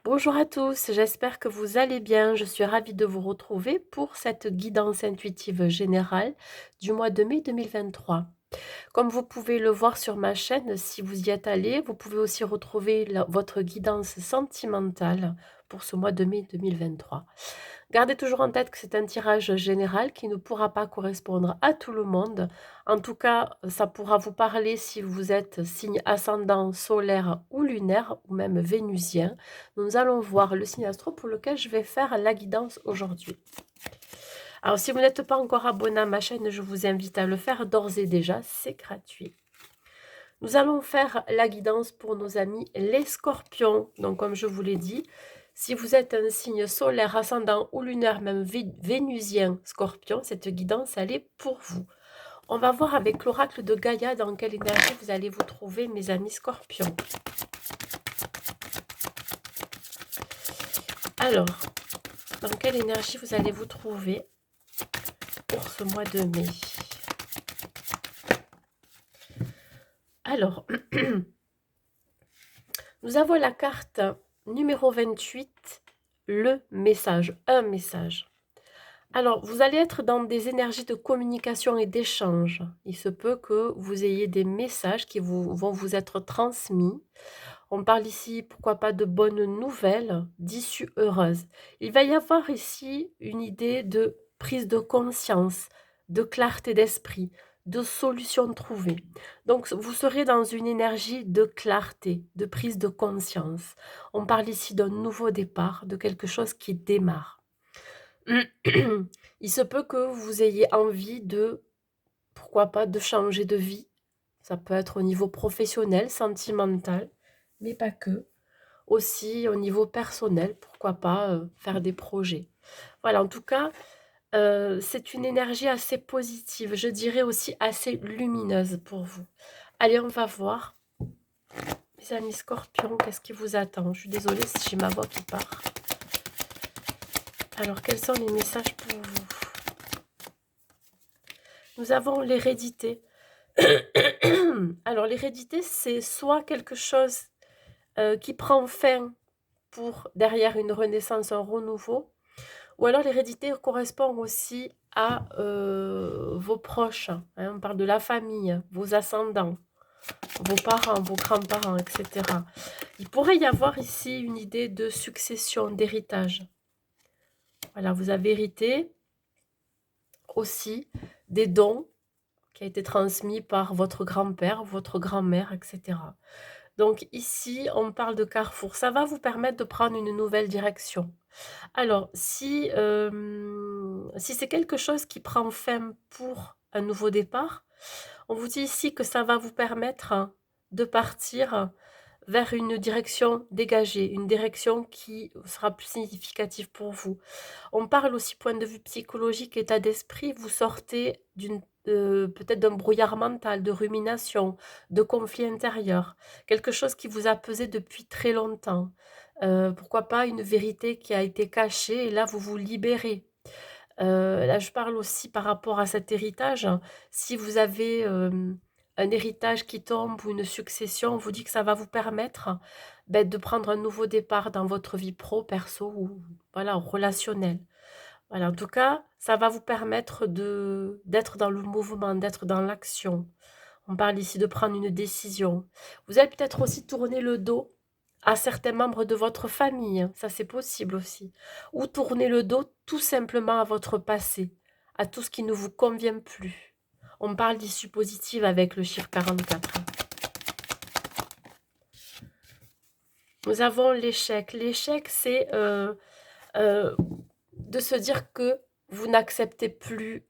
Bonjour à tous, j'espère que vous allez bien. Je suis ravie de vous retrouver pour cette guidance intuitive générale du mois de mai 2023. Comme vous pouvez le voir sur ma chaîne, si vous y êtes allé, vous pouvez aussi retrouver votre guidance sentimentale pour ce mois de mai 2023. Gardez toujours en tête que c'est un tirage général qui ne pourra pas correspondre à tout le monde. En tout cas, ça pourra vous parler si vous êtes signe ascendant, solaire ou lunaire, ou même vénusien. Nous allons voir le signe astro pour lequel je vais faire la guidance aujourd'hui. Alors, si vous n'êtes pas encore abonné à ma chaîne, je vous invite à le faire d'ores et déjà, c'est gratuit. Nous allons faire la guidance pour nos amis les scorpions. Donc, comme je vous l'ai dit, si vous êtes un signe solaire, ascendant ou lunaire, même vénusien scorpion, cette guidance, elle est pour vous. On va voir avec l'oracle de Gaïa dans quelle énergie vous allez vous trouver, mes amis scorpions. Alors, dans quelle énergie vous allez vous trouver pour ce mois de mai? Alors, nous avons la carte numéro 28, le message, un message. Alors, vous allez être dans des énergies de communication et d'échange. Il se peut que vous ayez des messages qui vont vous être transmis. On parle ici, pourquoi pas, de bonnes nouvelles, d'issues heureuses. Il va y avoir ici une idée de prise de conscience, de clarté d'esprit, de solutions trouvées. Donc, vous serez dans une énergie de clarté, de prise de conscience. On parle ici d'un nouveau départ, de quelque chose qui démarre. Il se peut que vous ayez envie de, pourquoi pas, de changer de vie. Ça peut être au niveau professionnel, sentimental, mais pas que. Aussi au niveau personnel, pourquoi pas faire des projets. Voilà, en tout cas, c'est une énergie assez positive, je dirais aussi assez lumineuse pour vous. Allez, on va voir. Mes amis scorpions, qu'est-ce qui vous attend? Je suis désolée si j'ai ma voix qui part. Alors, quels sont les messages pour vous? Nous avons l'hérédité. Alors, l'hérédité, c'est soit quelque chose qui prend fin pour derrière une renaissance, un renouveau, ou alors l'hérédité correspond aussi à vos proches. Hein, on parle de la famille, vos ascendants, vos parents, vos grands-parents, etc. Il pourrait y avoir ici une idée de succession, d'héritage. Voilà, vous avez hérité aussi des dons qui a été transmis par votre grand-père, votre grand-mère, etc. Donc ici, on parle de carrefour. Ça va vous permettre de prendre une nouvelle direction. Alors, si c'est quelque chose qui prend fin pour un nouveau départ, on vous dit ici que ça va vous permettre de partir vers une direction dégagée, une direction qui sera plus significative pour vous. On parle aussi point de vue psychologique, état d'esprit, vous sortez peut-être d'un brouillard mental, de rumination, de conflit intérieur, quelque chose qui vous a pesé depuis très longtemps. Pourquoi pas une vérité qui a été cachée et là vous vous libérez. Là je parle aussi par rapport à cet héritage. Si vous avez un héritage qui tombe ou une succession, on vous dit que ça va vous permettre de prendre un nouveau départ dans votre vie pro, perso ou voilà, relationnel. Voilà, en tout cas, ça va vous permettre d'être dans le mouvement, d'être dans l'action. On parle ici de prendre une décision. Vous allez peut-être aussi tourner le dos à certains membres de votre famille, hein, ça c'est possible aussi. Ou tourner le dos tout simplement à votre passé, à tout ce qui ne vous convient plus. On parle d'issue positive avec le chiffre 44. Nous avons l'échec. L'échec, c'est de se dire que vous n'acceptez plus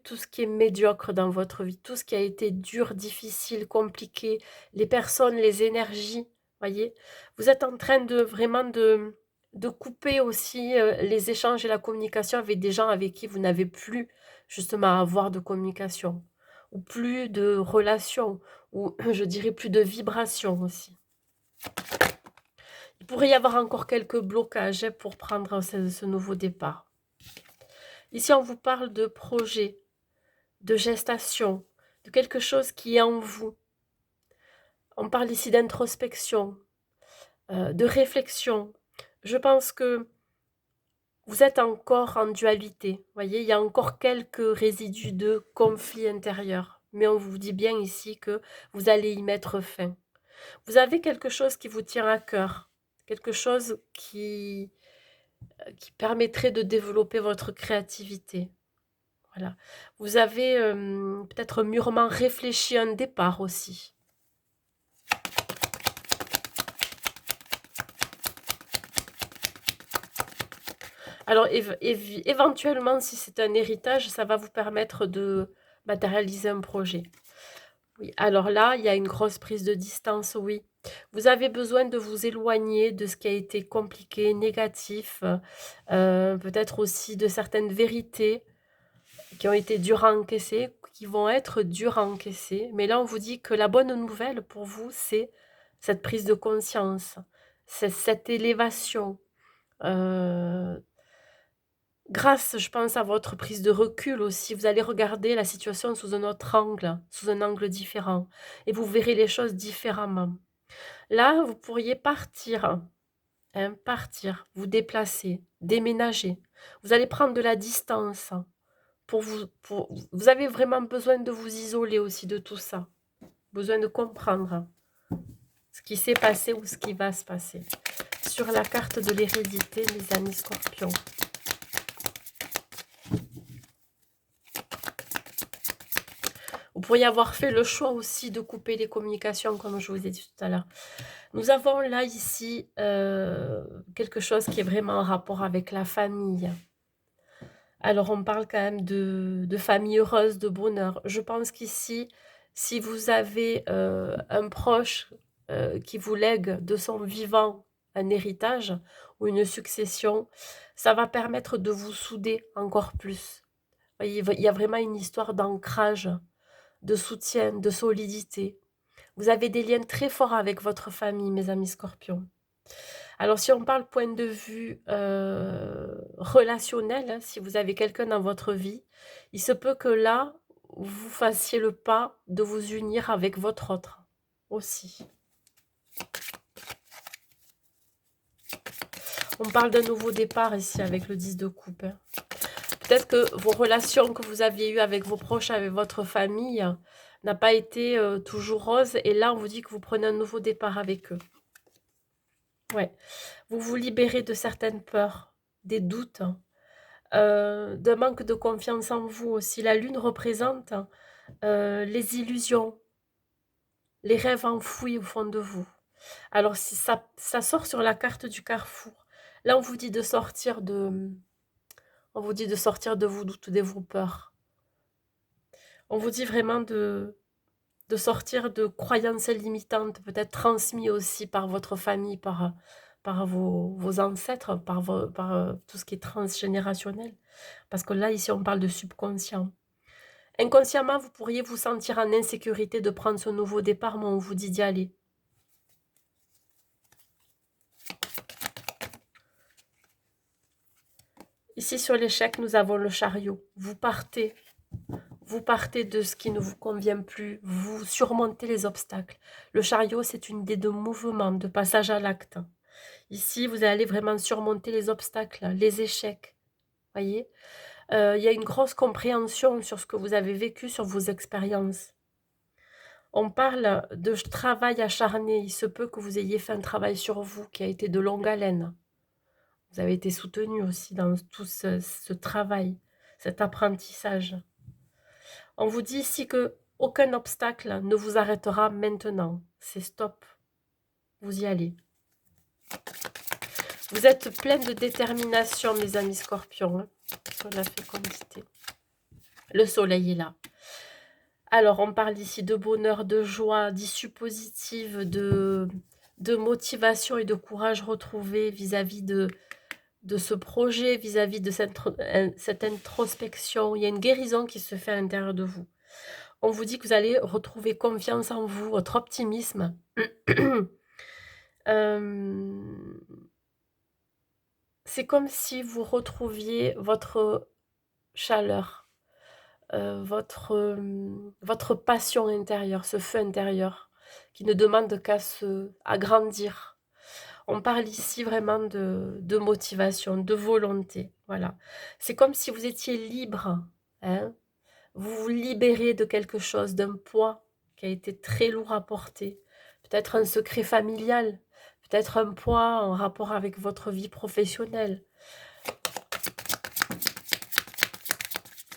tout ce qui est médiocre dans votre vie, tout ce qui a été dur, difficile, compliqué, les personnes, les énergies, voyez. Vous êtes en train de vraiment de couper aussi les échanges et la communication avec des gens avec qui vous n'avez plus justement à avoir de communication, ou plus de relations, ou je dirais plus de vibrations aussi. Il pourrait y avoir encore quelques blocages pour prendre ce nouveau départ. Ici, on vous parle de projet, de gestation, de quelque chose qui est en vous. On parle ici d'introspection, de réflexion. Je pense que vous êtes encore en dualité. Vous voyez, il y a encore quelques résidus de conflit intérieur. Mais on vous dit bien ici que vous allez y mettre fin. Vous avez quelque chose qui vous tient à cœur, quelque chose qui permettrait de développer votre créativité. Voilà. Vous avez peut-être mûrement réfléchi un départ aussi. Alors éventuellement, si c'est un héritage, ça va vous permettre de matérialiser un projet. Oui, alors là, il y a une grosse prise de distance, oui. Vous avez besoin de vous éloigner de ce qui a été compliqué, négatif, peut-être aussi de certaines vérités qui ont été dures à encaisser, qui vont être dures à encaisser. Mais là, on vous dit que la bonne nouvelle pour vous, c'est cette prise de conscience, c'est cette élévation. Euh, Grâce, je pense, à votre prise de recul aussi, vous allez regarder la situation sous un autre angle, sous un angle différent, et vous verrez les choses différemment. Là, vous pourriez partir, hein, partir, vous déplacer, déménager. Vous allez prendre de la distance vous avez vraiment besoin de vous isoler aussi de tout ça, besoin de comprendre ce qui s'est passé ou ce qui va se passer. Sur la carte de l'hérédité, les amis scorpions. Vous pourriez avoir fait le choix aussi de couper les communications, comme je vous ai dit tout à l'heure. Nous avons là, ici, quelque chose qui est vraiment en rapport avec la famille. Alors, on parle quand même de famille heureuse, de bonheur. Je pense qu'ici, si vous avez un proche qui vous lègue de son vivant un héritage ou une succession, ça va permettre de vous souder encore plus. Voyez, il y a vraiment une histoire d'ancrage, de soutien, de solidité. Vous avez des liens très forts avec votre famille, mes amis scorpions. Alors, si on parle point de vue relationnel, hein, si vous avez quelqu'un dans votre vie, il se peut que là, vous fassiez le pas de vous unir avec votre autre aussi. On parle d'un nouveau départ ici avec le 10 de coupe. Hein. Peut-être que vos relations que vous aviez eues avec vos proches, avec votre famille, n'a pas été toujours rose. Et là, on vous dit que vous prenez un nouveau départ avec eux. Ouais. Vous vous libérez de certaines peurs, des doutes, d'un manque de confiance en vous aussi. La lune représente les illusions, les rêves enfouis au fond de vous. Alors, si ça sort sur la carte du carrefour. Là, on vous dit de sortir de vos doutes, de vos peurs. On vous dit vraiment de sortir de croyances limitantes, peut-être transmises aussi par votre famille, par vos ancêtres, par tout ce qui est transgénérationnel. Parce que là, ici, on parle de subconscient. Inconsciemment, vous pourriez vous sentir en insécurité de prendre ce nouveau départ, mais on vous dit d'y aller. Ici, sur l'échec, nous avons le chariot. Vous partez de ce qui ne vous convient plus, vous surmontez les obstacles. Le chariot, c'est une idée de mouvement, de passage à l'acte. Ici, vous allez vraiment surmonter les obstacles, les échecs. Voyez, il y a une grosse compréhension sur ce que vous avez vécu, sur vos expériences. On parle de travail acharné. Il se peut que vous ayez fait un travail sur vous qui a été de longue haleine. Vous avez été soutenu aussi dans tout ce travail, cet apprentissage. On vous dit ici que aucun obstacle ne vous arrêtera maintenant. C'est stop. Vous y allez. Vous êtes plein de détermination, mes amis scorpions, hein, sur la fécondité. Le soleil est là. Alors, on parle ici de bonheur, de joie, d'issue positive, de motivation et de courage retrouvé vis-à-vis de ce projet, vis-à-vis de cette introspection. Il y a une guérison qui se fait à l'intérieur de vous. On vous dit que vous allez retrouver confiance en vous, votre optimisme. C'est comme si vous retrouviez votre chaleur, votre passion intérieure, ce feu intérieur. qui ne demande qu'à se agrandir. On parle ici vraiment de motivation, de volonté, voilà. C'est comme si vous étiez libre, hein. Vous vous libérez de quelque chose, d'un poids qui a été très lourd à porter. Peut-être un secret familial, peut-être un poids en rapport avec votre vie professionnelle.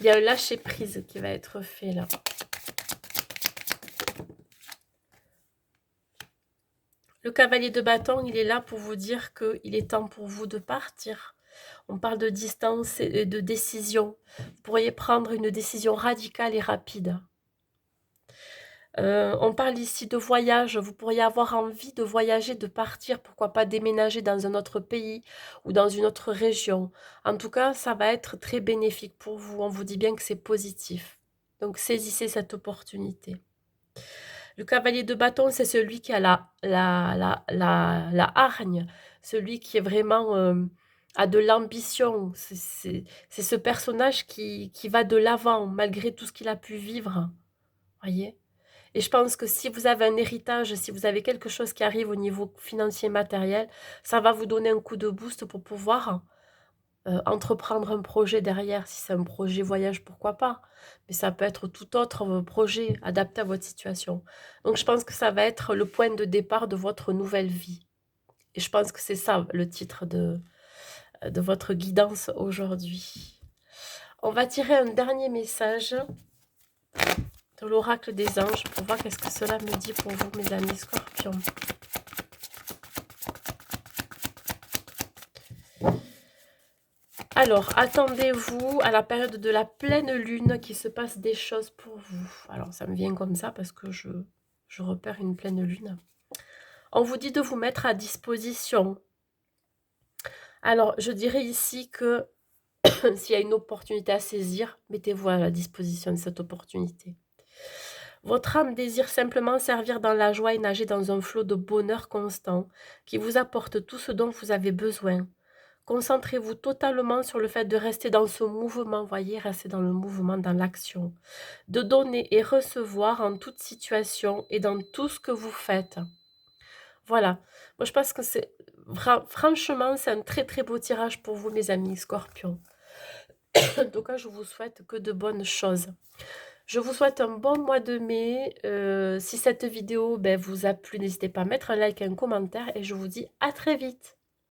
Il y a un lâcher-prise qui va être fait là. Le cavalier de bâton, il est là pour vous dire qu'il est temps pour vous de partir. On parle de distance et de décision. Vous pourriez prendre une décision radicale et rapide. On parle ici de voyage. Vous pourriez avoir envie de voyager, de partir. Pourquoi pas déménager dans un autre pays ou dans une autre région. En tout cas, ça va être très bénéfique pour vous. On vous dit bien que c'est positif. Donc, saisissez cette opportunité. Le cavalier de bâton, c'est celui qui a la hargne, celui qui est vraiment a de l'ambition. C'est ce personnage qui va de l'avant malgré tout ce qu'il a pu vivre. Voyez? Et je pense que si vous avez un héritage, si vous avez quelque chose qui arrive au niveau financier matériel, ça va vous donner un coup de boost pour pouvoir entreprendre un projet derrière. Si c'est un projet voyage, pourquoi pas, mais ça peut être tout autre projet adapté à votre situation. Donc je pense que ça va être le point de départ de votre nouvelle vie. Et je pense que c'est ça le titre de votre guidance aujourd'hui. On va tirer un dernier message de l'oracle des anges pour voir qu'est-ce que cela me dit pour vous, mes amis scorpions. Alors, attendez-vous à la période de la pleine lune qu'il se passe des choses pour vous. Alors, ça me vient comme ça parce que je repère une pleine lune. On vous dit de vous mettre à disposition. Alors, je dirais ici que s'il y a une opportunité à saisir, mettez-vous à la disposition de cette opportunité. Votre âme désire simplement servir dans la joie et nager dans un flot de bonheur constant qui vous apporte tout ce dont vous avez besoin. Concentrez-vous totalement sur le fait de rester dans ce mouvement, voyez, rester dans le mouvement, dans l'action. De donner et recevoir en toute situation et dans tout ce que vous faites. Voilà. Moi, je pense que c'est franchement, c'est un très très beau tirage pour vous, mes amis scorpions. En tout cas, je vous souhaite que de bonnes choses. Je vous souhaite un bon mois de mai. Si cette vidéo vous a plu, n'hésitez pas à mettre un like et un commentaire. Et je vous dis à très vite.